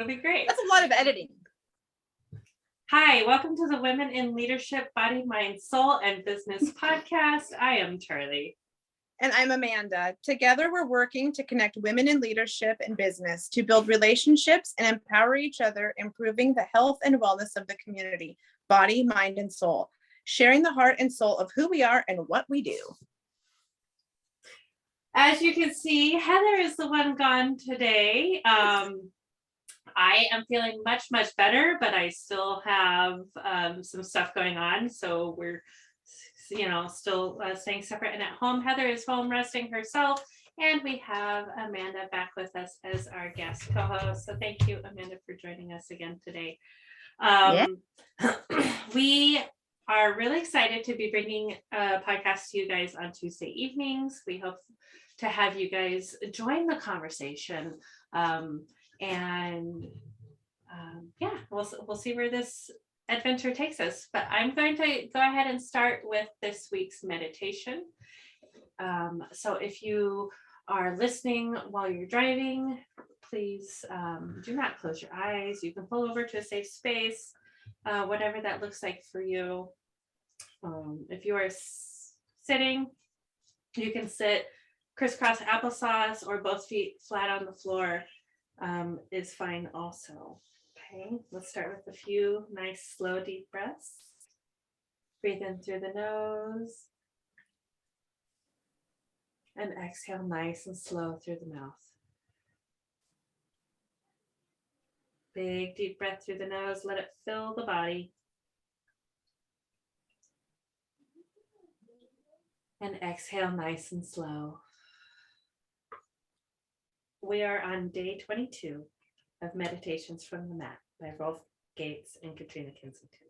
be great. That's a lot of editing. Hi, welcome to the Women in Leadership, Body, Mind, Soul, and Business podcast. I am Charlie. And I'm Amanda. Together, we're working to connect women in leadership and business to build relationships and empower each other, improving the health and wellness of the community, body, mind, and soul, sharing the heart and soul of who we are and what we do. As you can see, Heather is the one gone today. I am feeling much better, but I still have some stuff going on. So we're, still staying separate and at home. Heather is home resting herself. And we have Amanda back with us as our guest co-host. So thank you, Amanda, for joining us again today. We are really excited to be bringing a podcast to you guys on Tuesday evenings. We hope to have you guys join the conversation. We'll see where this adventure takes us. But I'm going to go ahead and start with this week's meditation. So if you are listening while you're driving, please do not close your eyes. You can pull over to a safe space, whatever that looks like for you. If you are sitting, you can sit crisscross applesauce or both feet flat on the floor is fine also. Okay, let's start with a few nice, slow, deep breaths. Breathe in through the nose and exhale nice and slow through the mouth. Big, deep breath through the nose. Let it fill the body. And exhale nice and slow. We are on day 22 of Meditations from the Mat by Rolf Gates and Katrina Kensington.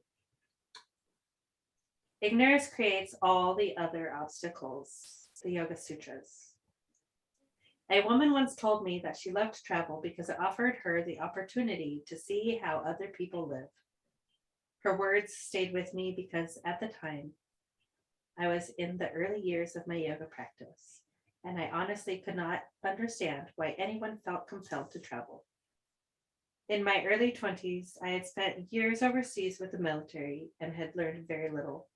Ignorance creates all the other obstacles, the Yoga Sutras. A woman once told me that she loved to travel because it offered her the opportunity to see how other people live. Her words stayed with me because at the time, I was in the early years of my yoga practice, and I honestly could not understand why anyone felt compelled to travel. In my early 20s, I had spent years overseas with the military and had learned very little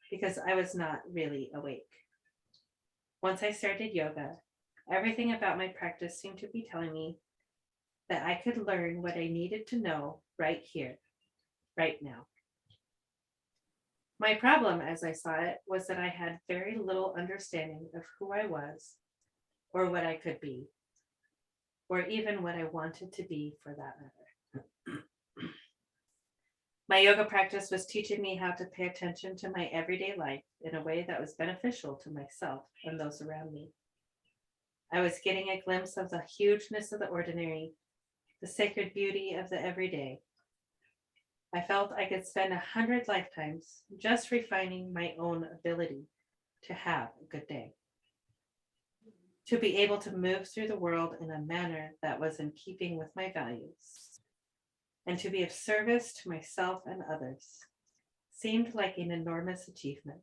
because I was not really awake. Once I started yoga, everything about my practice seemed to be telling me that I could learn what I needed to know right here, right now. My problem, as I saw it, was that I had very little understanding of who I was, or what I could be, or even what I wanted to be for that matter. My yoga practice was teaching me how to pay attention to my everyday life in a way that was beneficial to myself and those around me. I was getting a glimpse of the hugeness of the ordinary, the sacred beauty of the everyday. I felt I could spend 100 lifetimes just refining my own ability to have a good day, to be able to move through the world in a manner that was in keeping with my values, and to be of service to myself and others seemed like an enormous achievement.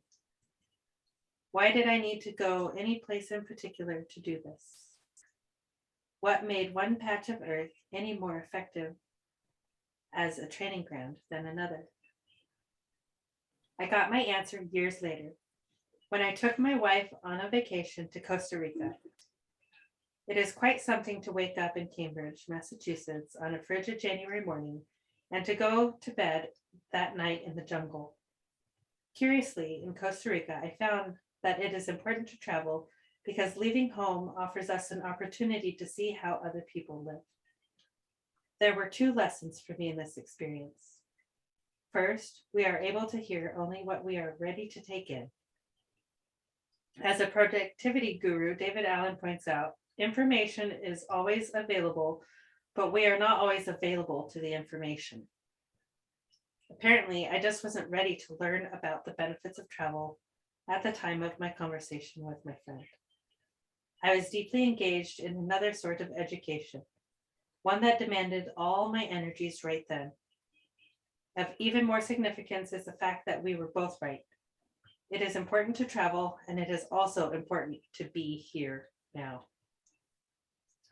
Why did I need to go any place in particular to do this? What made one patch of earth any more effective as a training ground than another? I got my answer years later when I took my wife on a vacation to Costa Rica. It is quite something to wake up in Cambridge, Massachusetts on a frigid January morning and to go to bed that night in the jungle. Curiously, in Costa Rica, I found that it is important to travel because leaving home offers us an opportunity to see how other people live. There were two lessons for me in this experience. First, we are able to hear only what we are ready to take in. As a productivity guru, David Allen points out, information is always available, but we are not always available to the information. Apparently, I just wasn't ready to learn about the benefits of travel at the time of my conversation with my friend. I was deeply engaged in another sort of education, one that demanded all my energies right then. Of even more significance is the fact that we were both right. It is important to travel, and it is also important to be here now.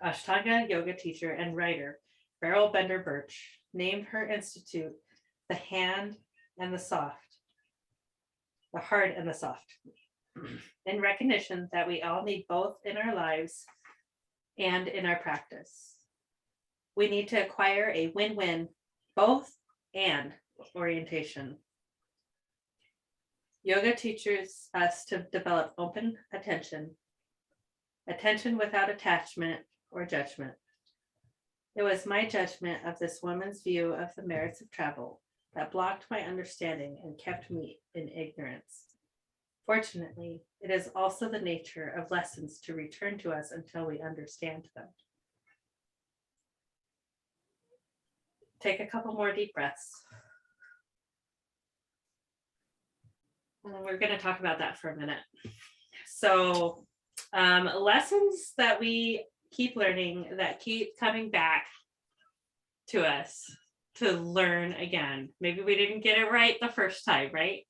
Ashtanga yoga teacher and writer Beryl Bender Birch, named her institute the hand and the soft, the hard and the soft, in recognition that we all need both in our lives and in our practice. We need to acquire a win-win, both and orientation. Yoga teaches us to develop open attention, attention without attachment or judgment. It was my judgment of this woman's view of the merits of travel that blocked my understanding and kept me in ignorance. Fortunately, it is also the nature of lessons to return to us until we understand them. Take a couple more deep breaths. And then we're going to talk about that for a minute. So, lessons that we keep learning, that keep coming back to us to learn again. Maybe we didn't get it right the first time, right?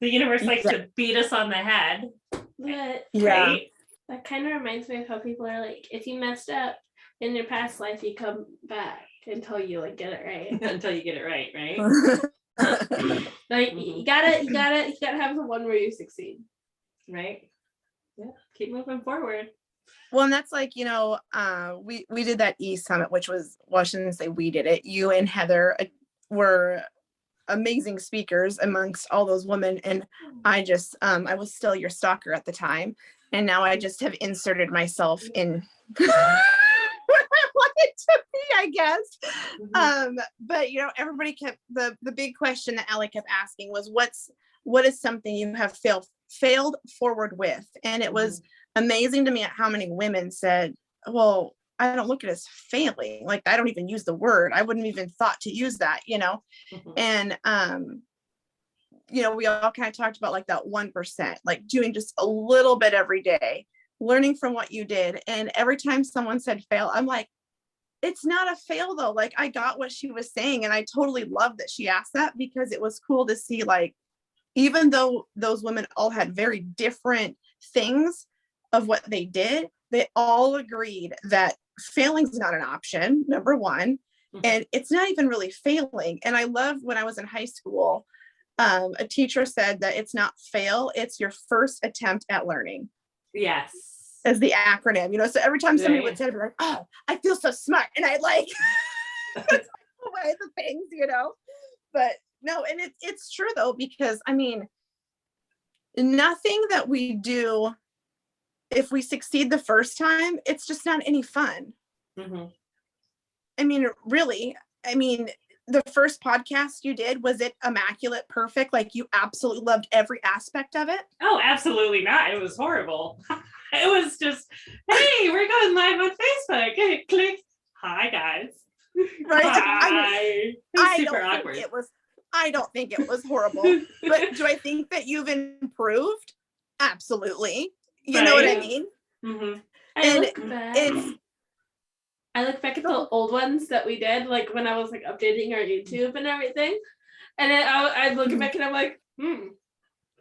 The universe likes to beat us on the head. But Right? that kind of reminds me of how people are like, if you messed up in your past life, you come back until you like get it right. Until you get it right, right? Like you gotta have the one where you succeed. Right? Yeah. Keep moving forward. Well, and that's like, we did that summit, which was, well, I shouldn't say we did it. You and Heather were amazing speakers amongst all those women. And I just, I was still your stalker at the time. And now I just have inserted myself in what I wanted to be, I guess. But everybody kept, the big question that Allie kept asking was, what is something you have failed forward with? And it was amazing to me at how many women said, well, I don't look at it as failing. Like, I don't even use the word. I wouldn't even thought to use that, And, we all kind of talked about like that 1%, like doing just a little bit every day, learning from what you did. And every time someone said fail, I'm like, it's not a fail though. Like, I got what she was saying. And I totally loved that she asked that, because it was cool to see, like, even though those women all had very different things of what they did, they all agreed that failing is not an option, number one, and it's not even really failing. And I love when I was in high school, a teacher said that it's not fail, it's your first attempt at learning. Yes. As the acronym, so every time somebody would say, I'd be like, oh, I feel so smart. And I like away the things, but no, and it's true though, because I mean, nothing that we do, if we succeed the first time, it's just not any fun. I mean, really, the first podcast you did, was it immaculate, perfect? Like, you absolutely loved every aspect of it? Oh, absolutely not. It was horrible. It was just, hey, we're going live on Facebook. Hey, click. Hi, guys. Right. Hi. Super awkward. I don't think it was horrible. But do I think that you've improved? Absolutely. You know what I mean? I look back at the old ones that we did, like when I was like updating our YouTube and everything, and then I'd look back and I'm like,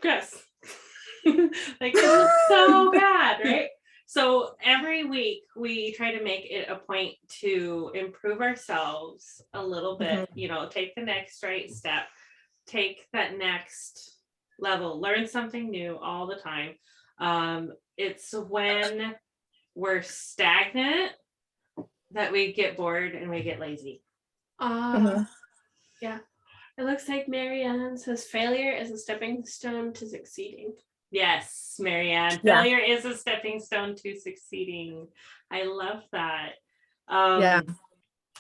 Chris, like, it was so bad, right? So every week we try to make it a point to improve ourselves a little bit, take the next right step, take that next level, learn something new all the time. It's when we're stagnant that we get bored and we get lazy. Yeah. It looks like Marianne says failure is a stepping stone to succeeding. Yes, Marianne. Yeah. Failure is a stepping stone to succeeding. I love that.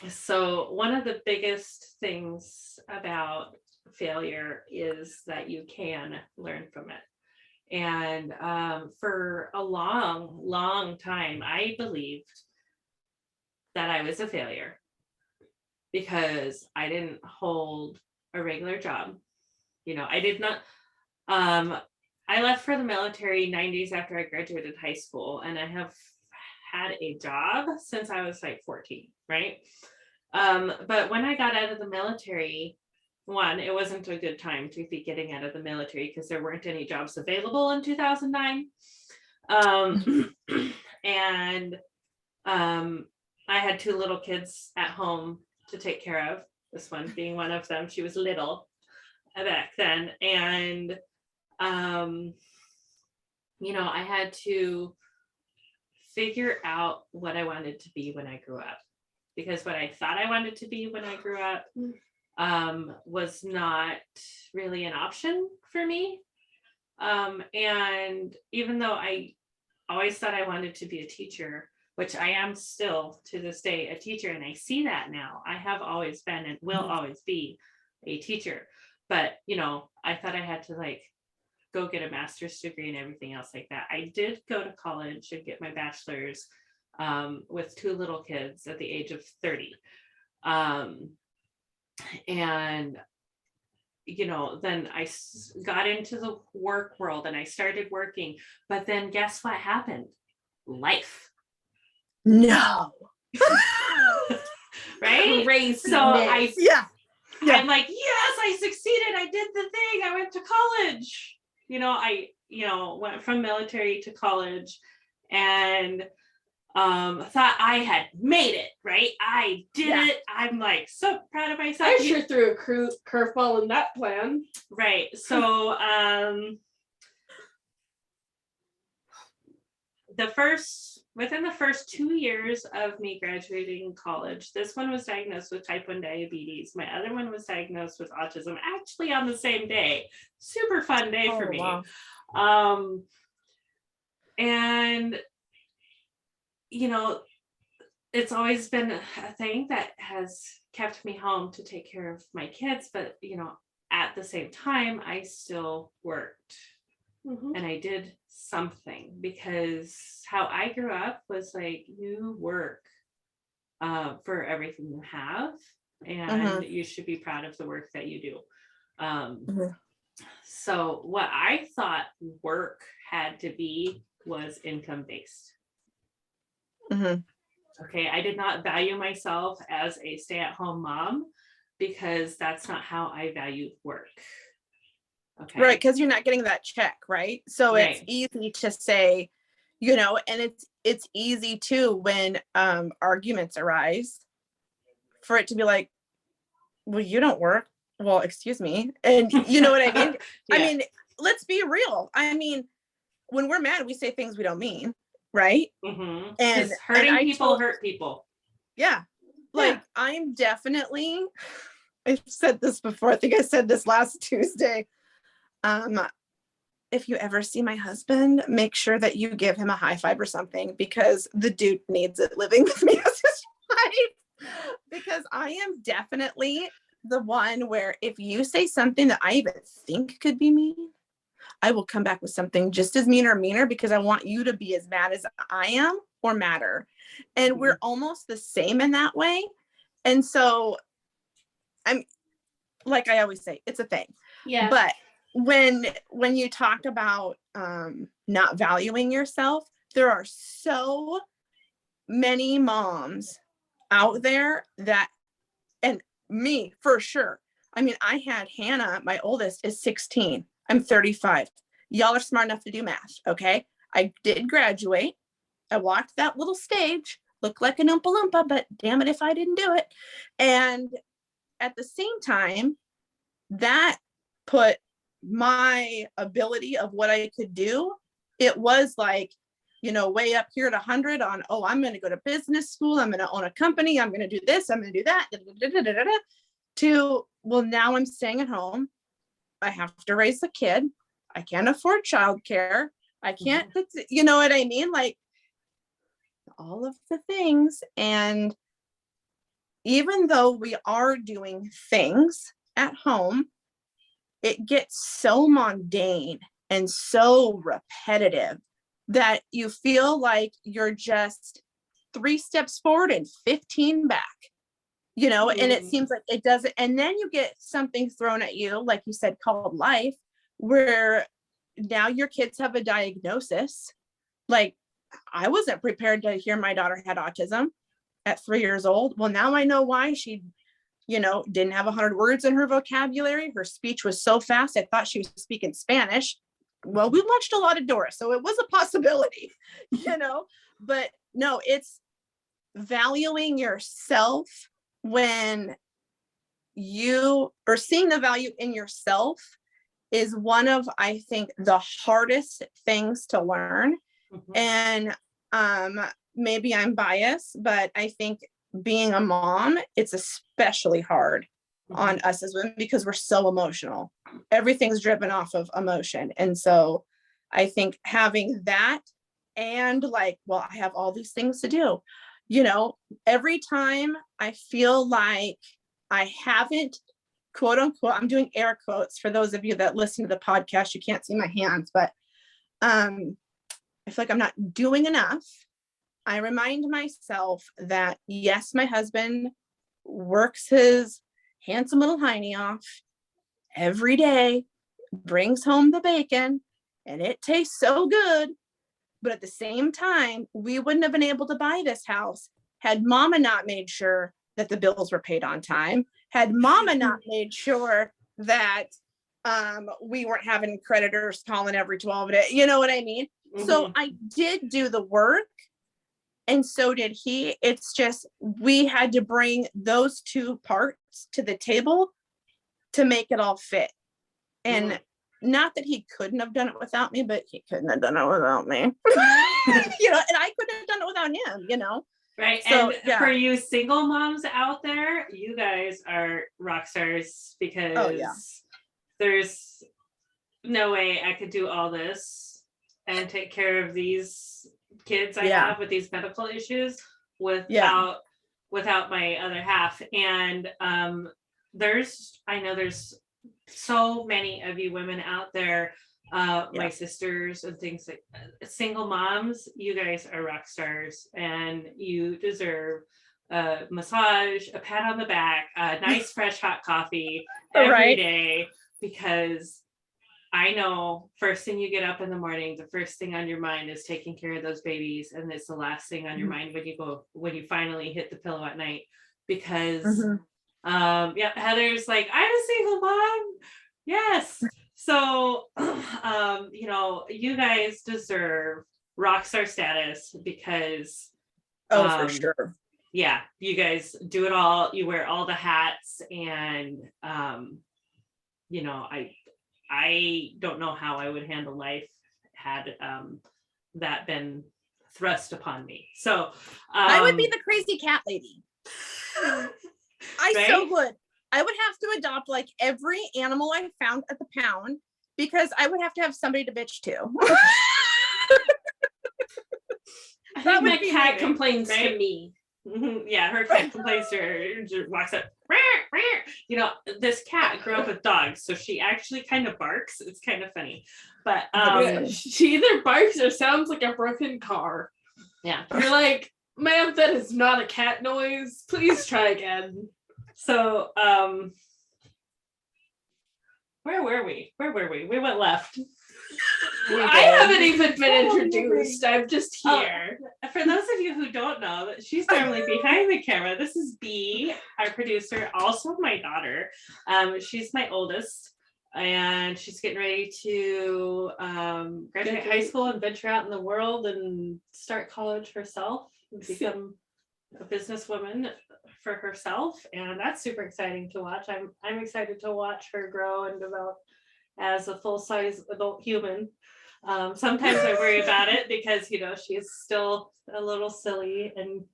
So one of the biggest things about failure is that you can learn from it. And for a long, long time, I believed that I was a failure because I didn't hold a regular job. I did not, I left for the military 90s after I graduated high school, and I have had a job since I was like 14, right? But when I got out of the military, one, it wasn't a good time to be getting out of the military because there weren't any jobs available in 2009. And I had 2 little kids at home to take care of, this one being one of them. She was little back then. And, I had to figure out what I wanted to be when I grew up, because what I thought I wanted to be when I grew up was not really an option for me. And even though I always thought I wanted to be a teacher, which I am still to this day a teacher, and I see that now. I have always been and will always be a teacher. But, I thought I had to go get a master's degree and everything else like that. I did go to college and get my bachelor's with 2 little kids at the age of 30. And then I got into the work world and I started working. But then guess what happened? Life. No. Right? Crazy. So Yeah. I'm like, yes, I succeeded. I did the thing. I went to college. I went from military to college and thought I had made it, right? I did it. I'm so proud of myself. I sure threw a curveball in that plan. Right. So within the first 2 years of me graduating college, this one was diagnosed with type 1 diabetes. My other one was diagnosed with autism, actually on the same day. Super fun day for me. Wow. And it's always been a thing that has kept me home to take care of my kids, but at the same time I still worked. Mm-hmm. And I did something, because how I grew up was you work for everything you have, and you should be proud of the work that you do. So what I thought work had to be was income based. Okay, I did not value myself as a stay-at-home mom, because that's not how I valued work. Okay. Right, because you're not getting that check, right? So it's easy to say, and it's easy too when arguments arise for it to be like, well, you don't work. Well, excuse me. And you know what I mean? Yeah. I mean, let's be real. I mean, when we're mad, we say things we don't mean, right? Mm-hmm. And hurting people hurt people. Yeah. I'm definitely, I've said this before. I think I said this last Tuesday. If you ever see my husband, make sure that you give him a high five or something, because the dude needs it living with me as his wife. Because I am definitely the one where if you say something that I even think could be mean, I will come back with something just as mean or meaner, because I want you to be as mad as I am or madder. And we're almost the same in that way. And so I'm, like I always say, it's a thing. Yeah. But when you talk about not valuing yourself, there are so many moms out there that, and me for sure. I mean, I had Hannah, my oldest, is 16. I'm 35. Y'all are smart enough to do math, okay? I did graduate. I walked that little stage, looked like an Oompa Loompa, but damn it if I didn't do it. And at the same time, that put my ability of what I could do, it was way up here at 100 on, I'm going to go to business school, I'm going to own a company, I'm going to do this, I'm going to do that, to, well, now I'm staying at home. I have to raise a kid. I can't afford childcare. I can't, you know what I mean? All of the things. And even though we are doing things at home, it gets so mundane and so repetitive that you feel like you're just 3 steps forward and 15 back, and it seems like it doesn't. And then you get something thrown at you, like you said, called life, where now your kids have a diagnosis. I wasn't prepared to hear my daughter had autism at 3 years old. Well, now I know why. She didn't have 100 words in her vocabulary. Her speech was so fast, I thought she was speaking Spanish. Well, we watched a lot of Dora, so it was a possibility, but no, valuing yourself when you are seeing the value in yourself is one of, I think, the hardest things to learn. And maybe I'm biased, but I think being a mom, it's especially hard on us as women because we're so emotional. Everything's driven off of emotion. And so I think having that and like, well, I have all these things to do, you know, every time I feel like I haven't, quote unquote, I'm doing air quotes for those of you that listen to the podcast, you can't see my hands, but I feel like I'm not doing enough. I remind myself that yes, my husband works his handsome little hiney off every day, brings home the bacon, and it tastes so good. But at the same time, we wouldn't have been able to buy this house had mama not made sure that the bills were paid on time, had mama not made sure that we weren't having creditors calling every 12 days, you know what I mean? So I did do the work, and so did he. It's just, we had to bring those two parts to the table to make it all fit. And not that he couldn't have done it without me, but he couldn't have done it without me. You know, and I couldn't have done it without him, you know? Right. So, and for you single moms out there, you guys are rock stars because there's no way I could do all this and take care of these kids I have with these medical issues without my other half. And I know there's so many of you women out there, my sisters and things like single moms, you guys are rock stars and you deserve a massage, a pat on the back, a nice fresh hot coffee every day, because I know first thing you get up in the morning, the first thing on your mind is taking care of those babies, and it's the last thing on your mind when you finally hit the pillow at night, because Heather's like, I'm a single mom. Yes. So you know, you guys deserve rock star status because for sure. Yeah, you guys do it all. You wear all the hats, and you know, I don't know how I would handle life had that been thrust upon me. So I would be the crazy cat lady. Right? So would. I would have to adopt like every animal I found at the pound because I would have to have somebody to bitch to. I think my cat complains to me. Yeah, her cat complains to her, just walks up. You know, this cat grew up with dogs, so she actually kind of barks. It's kind of funny, but she either barks or sounds like a broken car. Yeah, you're like, ma'am, that is not a cat noise. Please try again. So, where were we? We went left. I haven't even been introduced. I'm just here. For those of you who don't know, she's normally behind the camera. This is B, our producer, also my daughter. She's my oldest, and she's getting ready to graduate high school and venture out in the world and start college herself and become a businesswoman for herself, and that's super exciting to watch. I'm excited to watch her grow and develop as a full-size adult human. Sometimes I worry about it because, you know, she's still a little silly and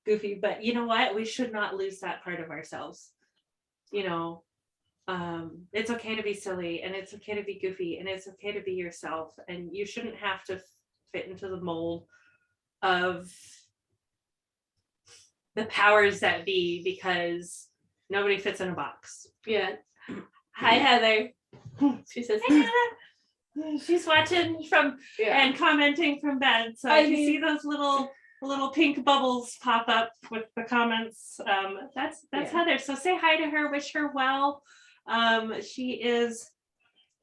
goofy, but you know what? We should not lose that part of ourselves. You know, it's okay to be silly, and it's okay to be goofy, and it's okay to be yourself, and you shouldn't have to fit into the mold of the powers that be because nobody fits in a box. Yeah. Hi, Heather. She says, "Hi, Heather." She's watching from and commenting from bed. So if you see those little pink bubbles pop up with the comments, that's Heather. So say hi to her, wish her well. She is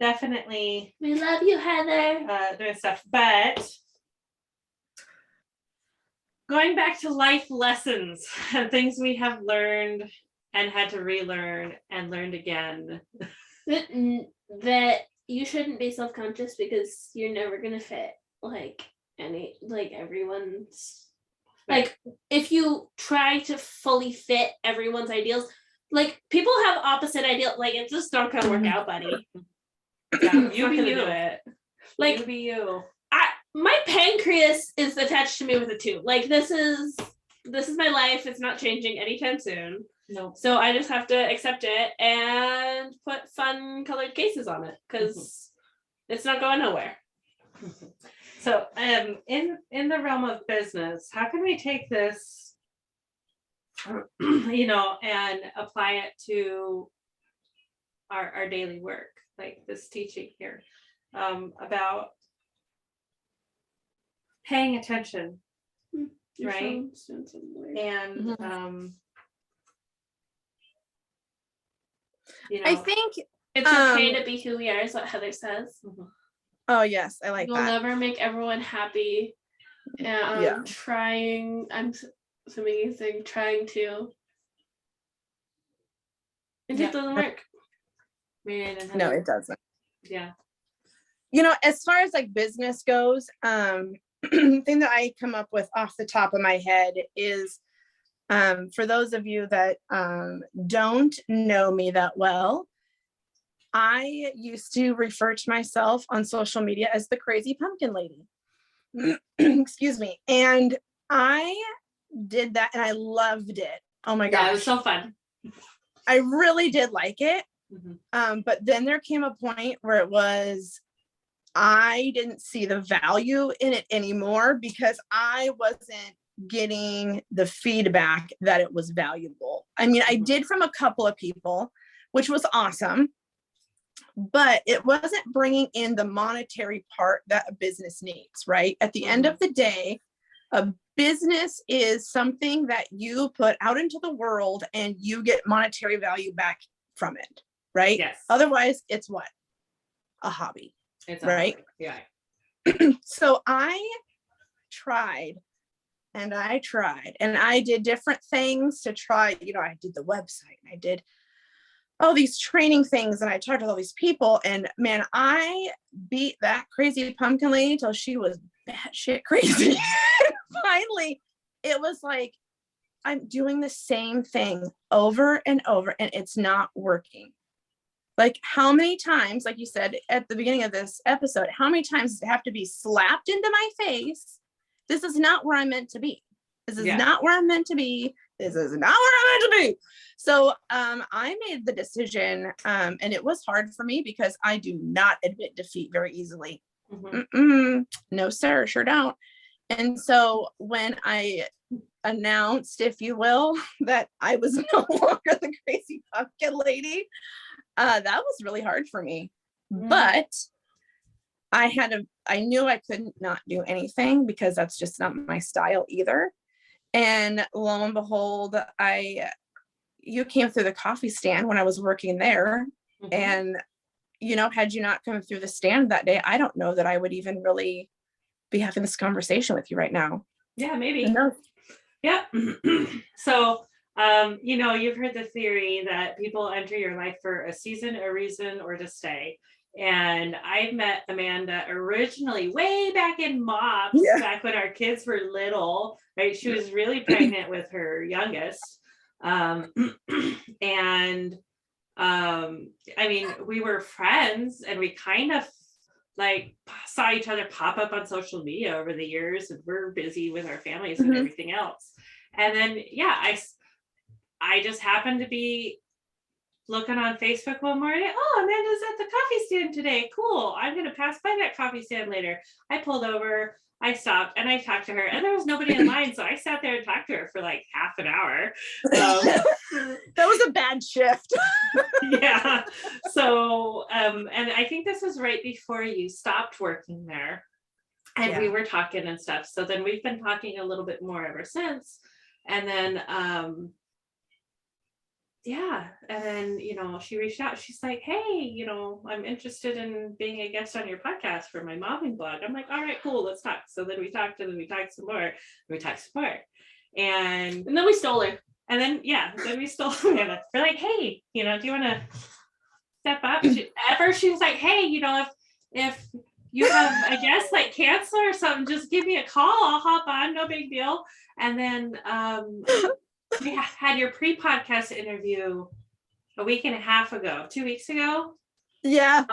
definitely, we love you, Heather. Doing stuff, but going back to life lessons and things we have learned and had to relearn and learned again. That you shouldn't be self-conscious because you're never gonna fit like everyone's Like if you try to fully fit everyone's ideals, like people have opposite ideals. Like it's just not gonna work out, buddy. Yeah, It's you not be gonna you. do it. Like You be you. my pancreas is attached to me with a tube. Like this is my life. It's not changing anytime soon. No. So I just have to accept it and put fun colored cases on it because it's not going nowhere. So in the realm of business, how can we take this, and apply it to our daily work, like this teaching here, about paying attention, Your right? phone's doing something weird. And I think, It's okay to be who we are, is what Heather says. oh yes, I like You'll that. never make everyone happy. And Yeah. I'm assuming he's saying trying to. It just doesn't work. No, it doesn't. Yeah. As far as like business goes, thing that I come up with off the top of my head is, for those of you that don't know me that well, I used to refer to myself on social media as the crazy pumpkin lady. Excuse me. And I did that and I loved it. Oh my gosh. Yeah, it was so fun. I really did like it. Mhm. But then there came a point where I didn't see the value in it anymore because I wasn't getting the feedback that it was valuable. I mean, I did from a couple of people, which was awesome, but it wasn't bringing in the monetary part that a business needs, right? At the end of the day, a business is something that you put out into the world and you get monetary value back from it, right? Yes. Otherwise, it's what? A hobby. It's right? Yeah. So I tried and I did different things to try, I did the website and I did all these training things and I talked to all these people and man, I beat that crazy pumpkin lady till she was batshit crazy. Finally, it was like, I'm doing the same thing over and over and it's not working. Like how many times, like you said at the beginning of this episode, how many times does it have to be slapped into my face? This is not where I'm meant to be. This is not where I'm meant to be. This is not where I'm meant to be. So I made the decision and it was hard for me because I do not admit defeat very easily. No, sir, sure don't. And so when I announced, if you will, that I was no longer the crazy pumpkin lady, that was really hard for me, but I knew I couldn't not do anything because that's just not my style either. And lo and behold, you came through the coffee stand when I was working there. And, had you not come through the stand that day, I don't know that I would even really be having this conversation with you right now. Yeah, maybe. Yeah. So, you've heard the theory that people enter your life for a season, a reason, or to stay. And I met Amanda originally way back in MOPS, back when our kids were little, right? She was really pregnant with her youngest. We were friends and we kind of like saw each other pop up on social media over the years and we're busy with our families and everything else. And then, I just happened to be looking on Facebook one morning. Oh, Amanda's at the coffee stand today. Cool. I'm going to pass by that coffee stand later. I pulled over, I stopped and I talked to her and there was nobody in line. So I sat there and talked to her for like half an hour. That was a bad shift. Yeah. So, and I think this was right before you stopped working there and we were talking and stuff. So then we've been talking a little bit more ever since. And then, she reached out. She's like, hey, I'm interested in being a guest on your podcast for my momming blog. I'm like, all right, cool, let's talk. So then we talked and then we talked some more. And then we stole her. And then, then we stole Amanda. We're like, hey, do you want to step up? She was like, hey, if you have, I guess, like cancer or something, just give me a call. I'll hop on, no big deal. And then we had your pre-podcast interview a week and a half ago, 2 weeks ago. Yeah.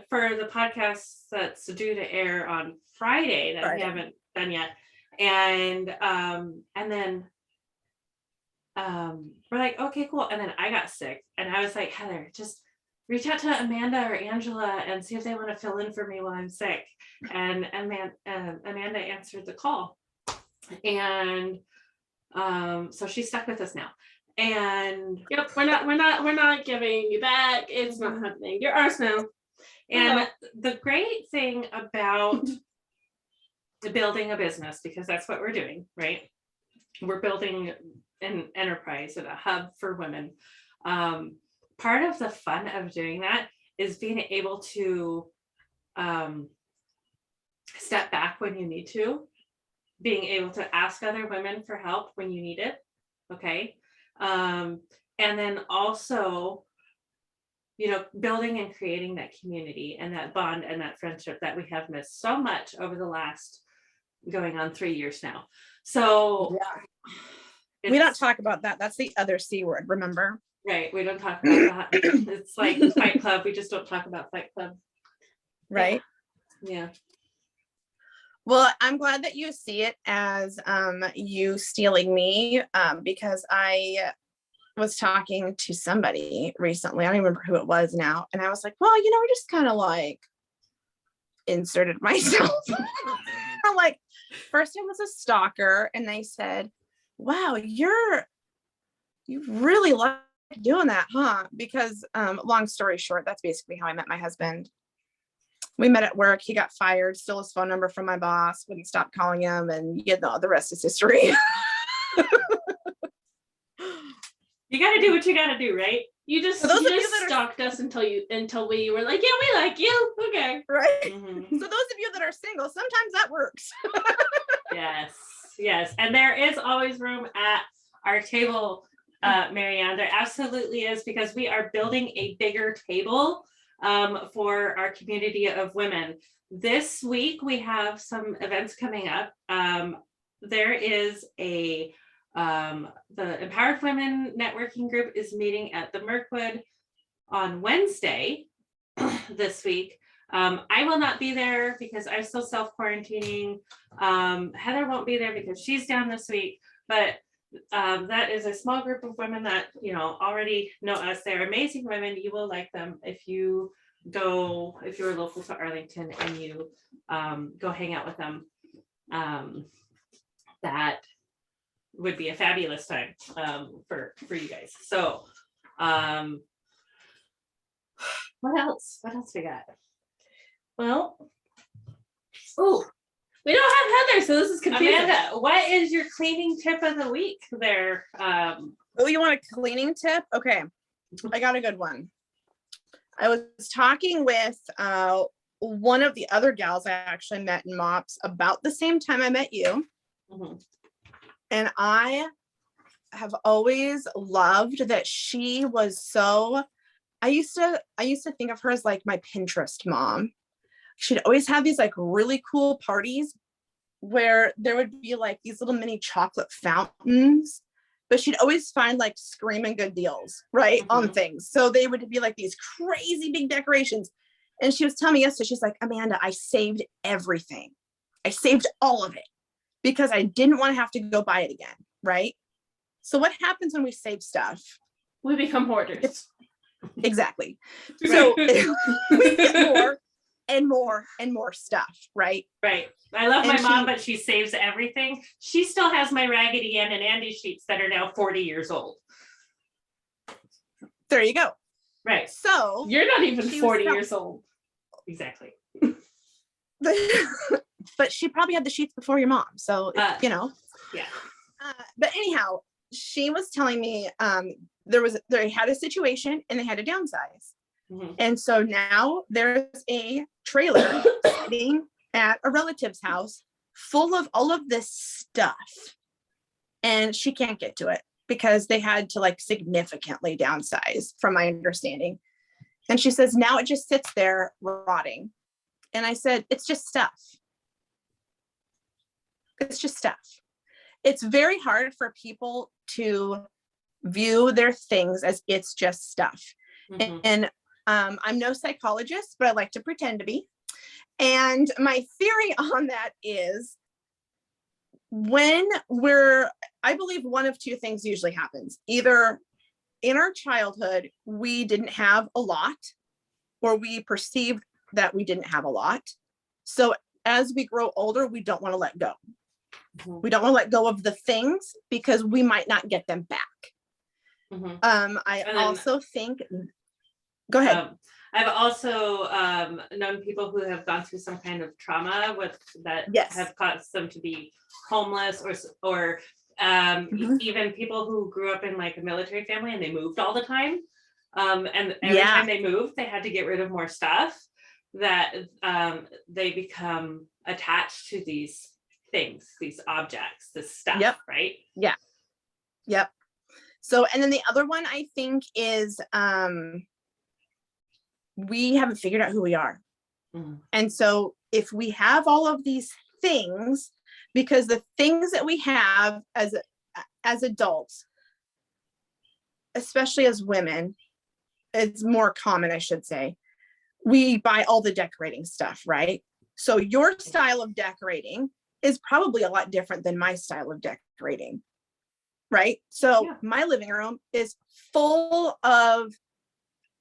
For the podcast that's due to air on Friday that we haven't done yet. And then we're like, okay, cool. And then I got sick and I was like, Heather, just reach out to Amanda or Angela and see if they want to fill in for me while I'm sick. And Amanda answered the call. And so she's stuck with us now. And yep, we're not giving you back. It's not happening. You're ours now. And the great thing about building a business, because that's what we're doing, right? We're building an enterprise and a hub for women. Part of the fun of doing that is being able to step back when you need to, being able to ask other women for help when you need it. Okay. And then also, you know, building and creating that community and that bond and that friendship that we have missed so much over the last going on 3 years now. So we don't talk about that. That's the other C word, remember? Right. We don't talk about that. It's like Fight Club. We just don't talk about Fight Club. Right. Yeah. Well, I'm glad that you see it as you stealing me, because I was talking to somebody recently. I don't even remember who it was now. And I was like, well, you know, I just kind of like inserted myself. I'm like, first I was a stalker and they said, wow, you really like doing that, huh? Because long story short, that's basically how I met my husband. We met at work. He got fired, stole his phone number from my boss, wouldn't stop calling him, and you know, the rest is history. You got to do what you got to do, right? You just stalked us until we were like, yeah, we like you. Okay. Right. Mm-hmm. So those of you that are single, sometimes that works. Yes. And there is always room at our table, Marianne. There absolutely is, because we are building a bigger table for our community of women. This week we have some events coming up. There is the Empowered Women Networking Group is meeting at the Mirkwood on Wednesday this week. I will not be there because I'm still self-quarantining. Heather won't be there because she's down this week, but that is a small group of women that, you know, already know us. They're amazing women. You will like them if you're local to Arlington and you go hang out with them. That would be a fabulous time for you guys. So what else we got? Well, we don't have Heather, so this is confusing. Amanda, what is your cleaning tip of the week there? Oh, you want a cleaning tip? Okay, I got a good one. I was talking with one of the other gals I actually met in MOPS about the same time I met you. Mm-hmm. And I have always loved that she was so, I used to think of her as like my Pinterest mom. She'd always have these like really cool parties where there would be like these little mini chocolate fountains, but she'd always find like screaming good deals, right? Mm-hmm. On things. So they would be like these crazy big decorations. And she was telling me yesterday, she's like, Amanda, I saved everything. I saved all of it because I didn't want to have to go buy it again, right? So what happens when we save stuff? We become hoarders. Exactly. So we get more and more and more stuff, right? Right. I love my mom, but she saves everything. She still has my Raggedy Ann and Andy sheets that are now 40 years old. There you go. Right. So you're not even 40 years old. Exactly. But she probably had the sheets before your mom. So, you know. Yeah. But anyhow, she was telling me they had a situation and they had to downsize. Mm-hmm. And so now there's a trailer sitting at a relative's house full of all of this stuff. And she can't get to it because they had to like significantly downsize from my understanding. And she says now it just sits there rotting. And I said, it's just stuff. It's just stuff. It's very hard for people to view their things as it's just stuff. Mhm. And I'm no psychologist, but I like to pretend to be. And my theory on that is I believe one of two things usually happens. Either in our childhood, we didn't have a lot, or we perceived that we didn't have a lot. So as we grow older, we don't want to let go. Mhm. We don't want to let go of the things because we might not get them back. Mhm. I And then- also think, go ahead. I've also known people who have gone through some kind of trauma that Yes. have caused them to be homeless, or Mhm. even people who grew up in like a military family and they moved all the time. And every Yeah. time they moved, they had to get rid of more stuff, that they become attached to these things, these objects, this stuff, Yep. right? Yep. So, and then the other one I think is we haven't figured out who we are. Mhm. And so if we have all of these things, because the things that we have as adults, especially as women, it's more common, I should say, we buy all the decorating stuff, right? So your style of decorating is probably a lot different than my style of decorating, right? So Yeah. my living room is full of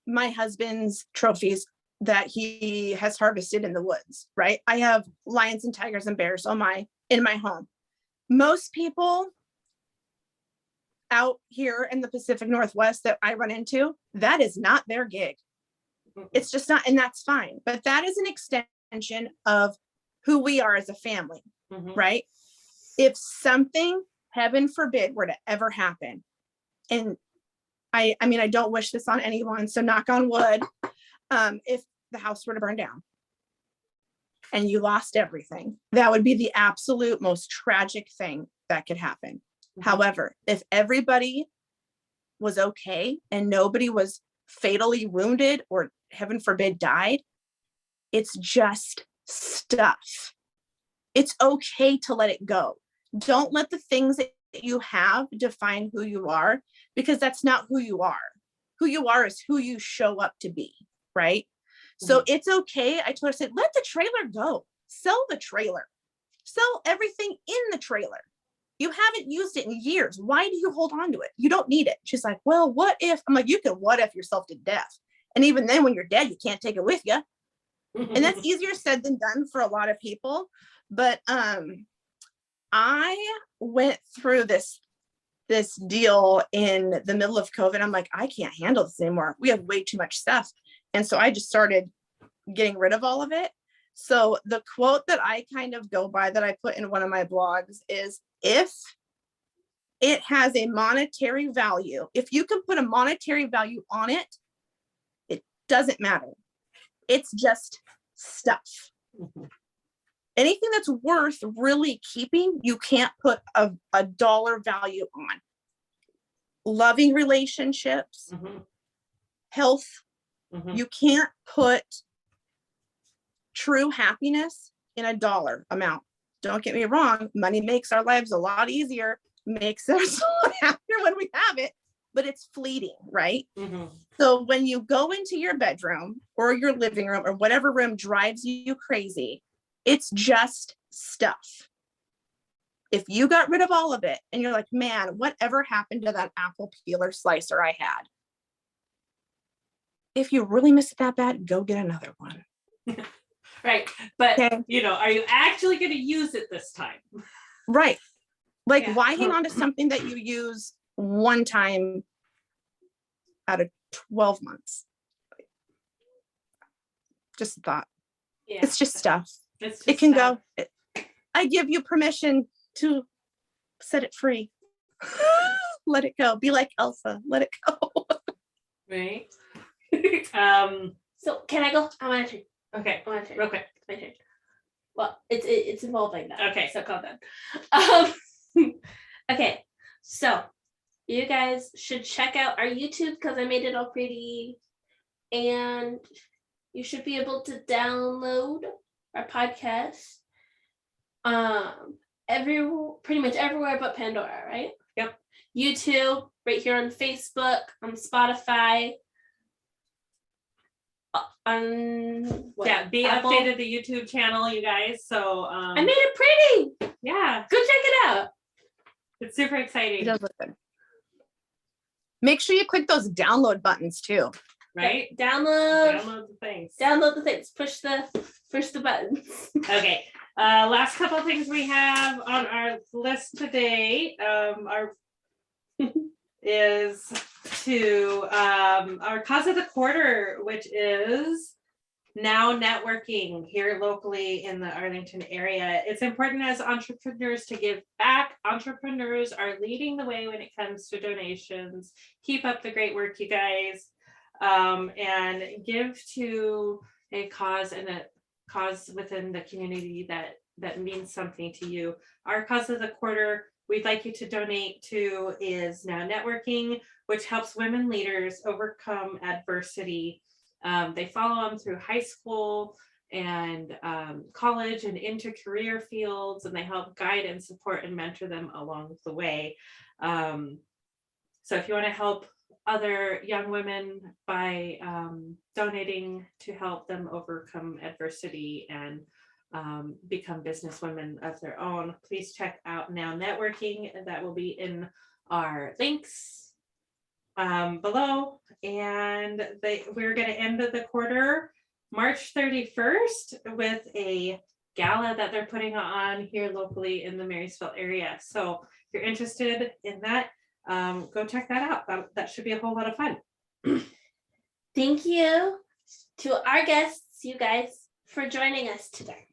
my husband's trophies that he has harvested in the woods, right? I have lions and tigers and bears in my home. Most people out here in the Pacific Northwest that I run into, that is not their gig. Mhm. It's just not, and that's fine. But that is an extension of who we are as a family, Mhm. right? If something, heaven forbid, were to ever happen, and I mean, I don't wish this on anyone, so knock on wood, if the house were to burn down and you lost everything, that would be the absolute most tragic thing that could happen. Mhm. However, if everybody was okay and nobody was fatally wounded or heaven forbid died, it's just stuff. It's okay to let it go. Don't let the things that you have define who you are, because that's not who you are. Who you are is who you show up to be, right? So it's okay. I told her, I said, let the trailer go. Sell the trailer. Sell everything in the trailer. You haven't used it in years. Why do you hold on to it? You don't need it. She's like, well, what if? I'm like, you can what if yourself to death. And even then, when you're dead, you can't take it with you. And that's easier said than done for a lot of people. But I went through this deal in the middle of COVID. I'm like, I can't handle this anymore. We have way too much stuff. And so I just started getting rid of all of it. So the quote that I kind of go by that I put in one of my blogs is, if it has a monetary value, if you can put a monetary value on it, it doesn't matter. It's just stuff. Mhm. Anything that's worth really keeping, you can't put a dollar value on. Loving relationships, Mhm. health, Mhm. you can't put true happiness in a dollar amount. Don't get me wrong, money makes our lives a lot easier, makes us a lot happier when we have it, but it's fleeting, right? Mhm. So when you go into your bedroom or your living room or whatever room drives you crazy, it's just stuff. If you got rid of all of it and you're like, man, whatever happened to that apple peeler slicer I had? If you really miss it that bad, go get another one. Right. But, Okay. are you actually going to use it this time? Right. Like, Yeah. why hang on to something that you use one time out of 12 months? Just a thought. Yeah. It's just stuff. It's just It can stuff. go. I give you permission to set it free. Let it go. Be like Elsa. Let it go. Right. So can I go? I want to. Okay. I want to. Real quick. It's my turn. Well, it's involving that. Okay. So calm down. Okay. So you guys should check out our YouTube because I made it all pretty, and you should be able to download our podcast. Pretty much everywhere but Pandora, right? Yep. YouTube, right here on Facebook, on Spotify. On what, Yeah, be Apple? updated the YouTube channel, you guys. So I made it pretty. yeah, Go check it out. it's super It exciting, does look good. Make sure you click those download buttons too. right? Download Download the things. the things. Push the buttons. Okay. Last couple of things we have on our list today is to our cause of the quarter, which is now networking here locally in the Arlington area. It's important as entrepreneurs to give back. Entrepreneurs are leading the way when it comes to donations. Keep up the great work, you guys, and give to a cause and a cause within the community that means something to you. Our cause of the quarter we'd like you to donate to is Now Networking, which helps women leaders overcome adversity. They follow them through high school and college and into career fields, and they help guide and support and mentor them along the way. So if you want to help other young women by donating to help them overcome adversity and become businesswomen of their own, please check out Now Networking. That will be in our links below. And we're going to end the quarter March 31st with a gala that they're putting on here locally in the Marysville area. So if you're interested in that, go check that out. That should be a whole lot of fun. Thank you to our guests, you guys, for joining us today.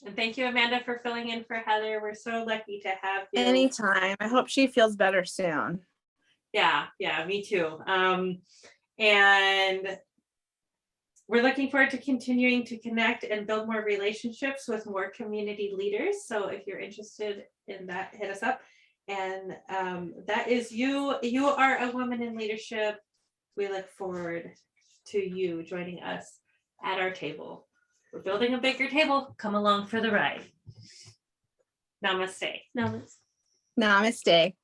And thank you, Amanda, for filling in for Heather. We're so lucky to have you. Anytime. I hope she feels better soon. Yeah, me too. And we're looking forward to continuing to connect and build more relationships with more community leaders. So if you're interested in that, hit us up. And that is you. You are a woman in leadership. We look forward to you joining us at our table. We're building a bigger table. Come along for the ride. Namaste. Namaste. Namaste.